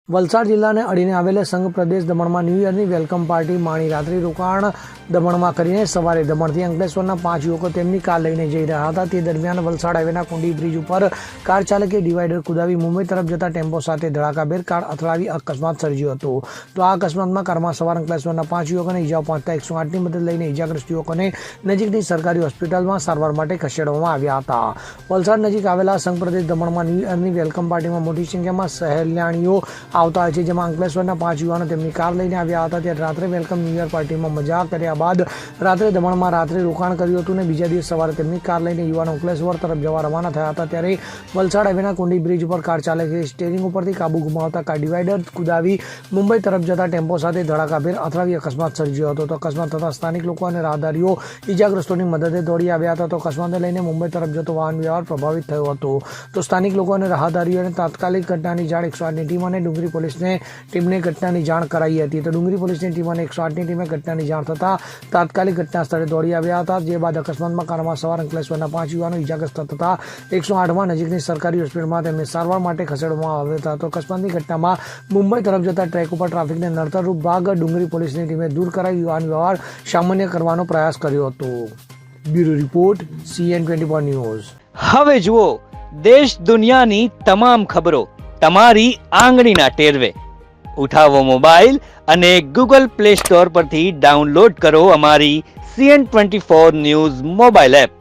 વલસાડ જિલ્લાને અડીને આવેલા સંઘ પ્રદેશ દમણમાં ન્યૂ યરની વેલકમ પાર્ટી માણી રાત્રિ રોકાણ દમણમાં કરીને સવારે દમણથી અંકલેશ્વરના 5 યુવકો તેમની કાર લઈને જઈ રહ્યા હતા। તે દરમિયાન વલસાડ હાઈવેના કુંડી બ્રિજ ઉપર કાર ચાલકે ડિવાઈડર કુદાવી મુંબઈ તરફ જતા ટેમ્પો સાથે ધડાકાભેર કાર અથડાવી અકસ્માત સર્જ્યો હતો। તો આ અકસ્માતમાં કારમાં સવાર અંકલેશ્વરના 5 યુવકોને ઈજાઓ પહોંચતા 108ની મદદ લઈને ઈજાગ્રસ્ત યુવકોને નજીકની સરકારી હોસ્પિટલમાં સારવાર માટે ખસેડવામાં આવ્યા હતા। વલસાડ નજીક આવેલા સંઘ પ્રદેશ દમણમાં ન્યૂ યરની વેલકમ પાર્ટીમાં મોટી સંખ્યામાં સહેલાણીઓ આવતા હોય છે, જેમાં અંકલેશ્વરના 5 યુવાનો તેમની કાર લઈને આવ્યા હતા। ત્યારે રાત્રે વેલકમ ન્યૂ યર પાર્ટીમાં મજા કર્યા બાદ રાત્રે દમણમાં રાત્રે રોકાણ કર્યું હતું અને બીજા દિવસ સવારે તેમની કાર લઈને યુવાનો અંકલેશ્વર તરફ જવા રવાના થયા હતા। ત્યારે વલસાડ હાઈવેના કુંડી બ્રિજ ઉપર કાર ચાલકે સ્ટેરિંગ ઉપરથી કાબુ ગુમાવતા કાર ડિવાઈડર કુદાવી મુંબઈ તરફ જતા ટેમ્પો સાથે ધડાકાભેર અથડાવી અકસ્માત સર્જ્યો હતો। તો અકસ્માત થતા સ્થાનિક લોકો અને રાહદારીઓ ઈજાગ્રસ્તોની મદદે દોડી આવ્યા હતા। તો અકસ્માતને લઈને મુંબઈ તરફ જતો વાહન વ્યવહાર પ્રભાવિત થયો હતો। તો સ્થાનિક લોકો અને રાહદારીઓને તાત્કાલિક ઘટનાની જાણ 108ની ટીમ અને ડુંગરી પોલીસને ટીમને ઘટનાની જાણ કરાઈ હતી। તો ડુંગરી પોલીસની ટીમ અને 108ની ટીમે ઘટનાની જાણ થતાં તાત્કાલિક ઘટના સ્થળે દોડી આવ્યા હતા। જે બાદ અકસ્માતમાં કારમાં સવાર અંકલેશ્વરના 5 યુવાનો ઈજાગ્રસ્ત થતા 108માં નજીકની સરકારી હોસ્પિટલમાં તેમને સારવાર માટે ખસેડવામાં આવ્યા હતા। તો અકસ્માતની ઘટનામાં મુંબઈ તરફ જતા ટ્રેક ઉપર ટ્રાફિકને નડતરરૂપ ભાગ ડુંગરી પોલીસની ટીમે દૂર કરાવી વાહન વ્યવહાર સામાન્ય કરવાનો પ્રયાસ કર્યો હતો। Bureau report CN24 news. હવે જુઓ દેશ દુનિયાની તમામ ખબરો તમારી આંગળીના ટેરવે। ઉઠાવો મોબાઈલ અને ગૂગલ પ્લે સ્ટોર પરથી ડાઉનલોડ કરો અમારી CN24 ન્યૂઝ મોબાઈલ એપ।